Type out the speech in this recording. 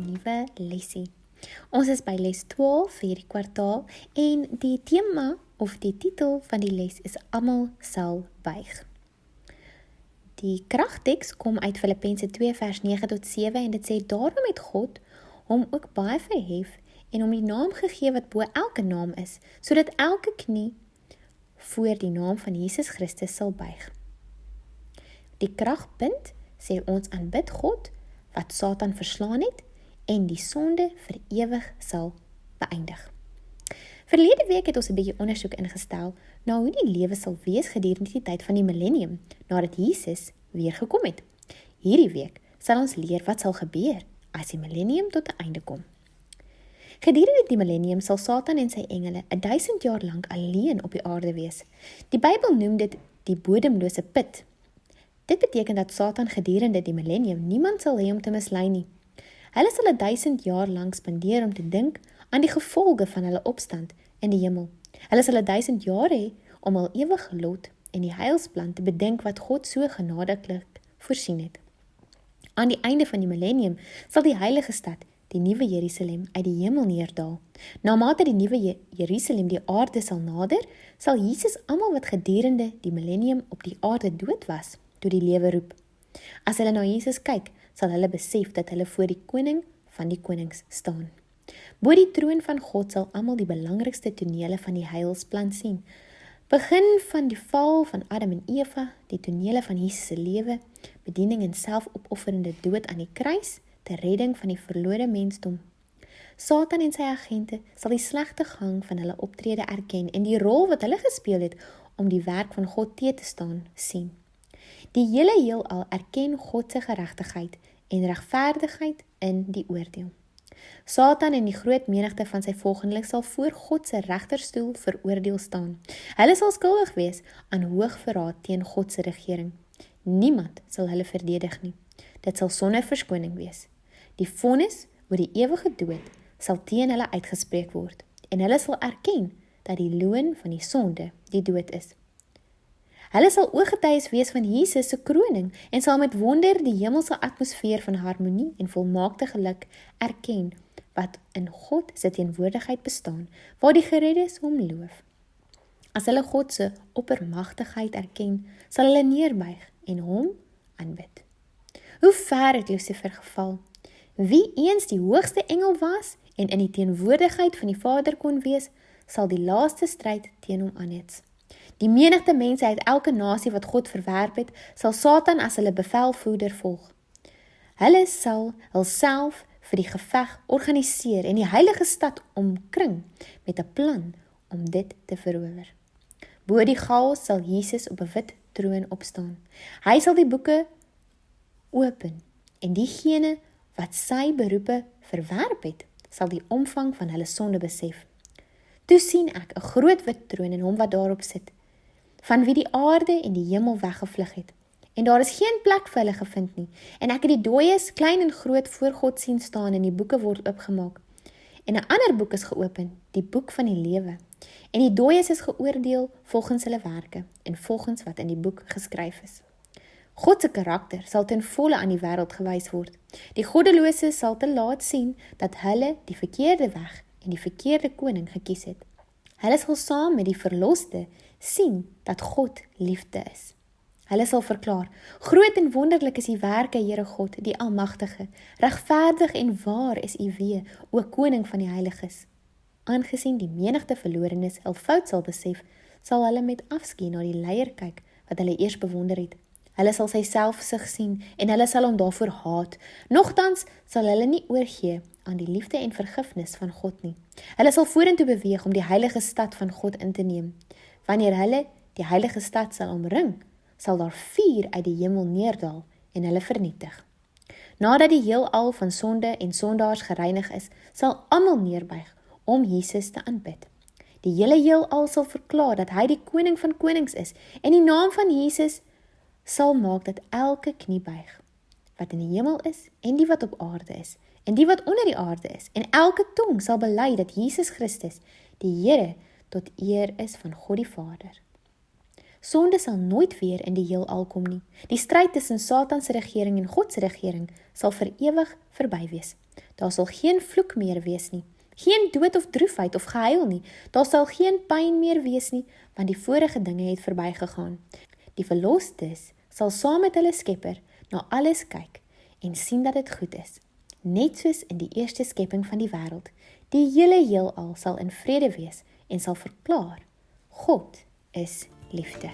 nuwe lesie. Ons is by les 12 vir hierdie kwartaal en die tema of die titel van die les is Almal sal buig. Die kragteks kom uit Filippense 2 vers 9 tot 7 en dit sê, daarom het God hom ook baie verhef en hom die naam gegee wat bo elke naam is, sodat elke knie voor die naam van Jesus Christus sal buig. Die kragpunt sê ons aanbid God wat Satan verslaan het en die sonde vir ewig sal beëindig. Verlede week het ons 'n bietjie ondersoek ingestel na hoe die lewe sal wees gedurende die tyd van die millennium, nadat Jesus weer gekom het. Hierdie week sal ons leer wat sal gebeur as die millennium tot 'n einde kom. Gedurende die millennium sal Satan en sy engele 1000 jaar lank alleen op die aarde wees. Die Bybel noem dit die bodemlose put. Dit beteken dat Satan gedurende die millennium niemand sal hê om te mislei nie. Hulle sal 1000 jaar lank spandeer om te dink aan die gevolge van hulle opstand in die hemel. Hulle sal 1000 jaar hê om hul ewige lot en die heilsplan te bedink wat God so genadiglik voorsien het. Aan die einde van die millennium sal die heilige stad, die nuwe Jerusalem, uit die hemel neerdal. Naarmate die nuwe Jerusalem die aarde sal nader, sal Jesus almal wat gedurende die millennium op die aarde dood was, tot die lewe roep. As hulle na Jesus kyk, sal hulle besef dat hulle voor die koning van die konings staan. Bo die troon van God sal almal die belangrikste tonele van die heilsplan sien. Begin van die val van Adam en Eva, die tonele van Jesus se lewe, bediening en selfopofferende dood aan die kruis, ter redding van die verlore mensdom. Satan en sy agente sal die slegte gang van hulle optrede erken en die rol wat hulle gespeel het om die werk van God te staan sien. Die hele heelal erken God se geregtigheid en regverdigheid in die oordeel. Satan en die groot menigte van sy volgelings sal voor God se regterstoel veroordeel staan. Hulle sal skuldig wees aan hoogverraad teen God se regering. Niemand sal hulle verdedig nie. Dit sal sonder verskoning wees. Die vonnis oor die ewige dood sal teen hulle uitgespreek word en hulle sal erken dat die loon van die sonde die dood is. Hulle sal ooggetuies wees van Jesus se kroning en sal met wonder die hemelse atmosfeer van harmonie en volmaakte geluk erken wat in God se teenwoordigheid bestaan, waar die gereddes hom loof. As hulle God se oppermagtigheid erken, sal hulle neerbuig en hom aanbid. Hoe ver het Lucifer geval? Wie eens die hoogste engel was en in die teenwoordigheid van die Vader kon wees, sal die laaste stryd teen hom aanhets. Die menigte mense uit elke nasie wat God verwerp het, sal Satan as hulle bevelvoerder volg. Hulle sal hulself vir die geveg organiseer en die heilige stad omkring met 'n plan om dit te verower. Bo die chaos sal Jesus op 'n wit troon opstaan. Hy sal die boeke open en diegene wat sy beroepe verwerp het, sal die omvang van hulle sonde besef. Toe sien ek 'n groot wit troon en hom wat daarop sit, van wie die aarde en die hemel weggevlug het. En daar is geen plek vir hulle gevind nie. En ek het die dooies, klein en groot, voor God sien staan en die boeke word oopgemaak. En 'n ander boek is geopen, die boek van die lewe. En die dooies is geoordeel volgens hulle werke en volgens wat in die boek geskryf is. God se karakter sal ten volle aan die wêreld gewys word. Die goddelose sal te laat sien dat hulle die verkeerde weg en die verkeerde koning gekies het. Hulle sal saam met die verloste sien dat God liefde is. Hulle sal verklaar, groot en wonderlik is die werke, Here God, die Almagtige, regverdig en waar is U wee, o koning van die heiliges. Aangesien die menigte verlorenes hul fout sal besef, sal hulle met afskeid na die leier kyk wat hulle eers bewonder het. Hulle sal sy selfsug sien en hulle sal hom daarvoor haat. Nogtans sal hulle nie oorgee aan die liefde en vergifnis van God nie. Hulle sal vorentoe beweeg om die heilige stad van God in te neem. Wanneer hulle die heilige stad sal omring, sal daar vuur uit die hemel neerdal en hulle vernietig. Nadat die heelal van sonde en sondaars gereinig is, sal almal neerbuig om Jesus te aanbid. Die hele heelal sal verklaar dat hy die koning van konings is en die naam van Jesus sal maak dat elke knie buig, wat in die hemel is en die wat op aarde is en die wat onder die aarde is en elke tong sal bely dat Jesus Christus die Here tot eer is van God die Vader. Sonde sal nooit weer in die heelal kom nie. Die stryd tussen Satan se regering en God se regering sal vir ewig verby wees. Daar sal geen vloek meer wees nie, geen dood of droefheid of gehuil nie. Daar sal geen pyn meer wees nie, want die vorige dinge het verbygegaan. Die verlostes sal saam met hulle Skepper na alles kyk en sien dat dit goed is. Net soos in die eerste skepping van die wêreld. Die hele heelal sal in vrede wees en sal verklaar: God is liefde.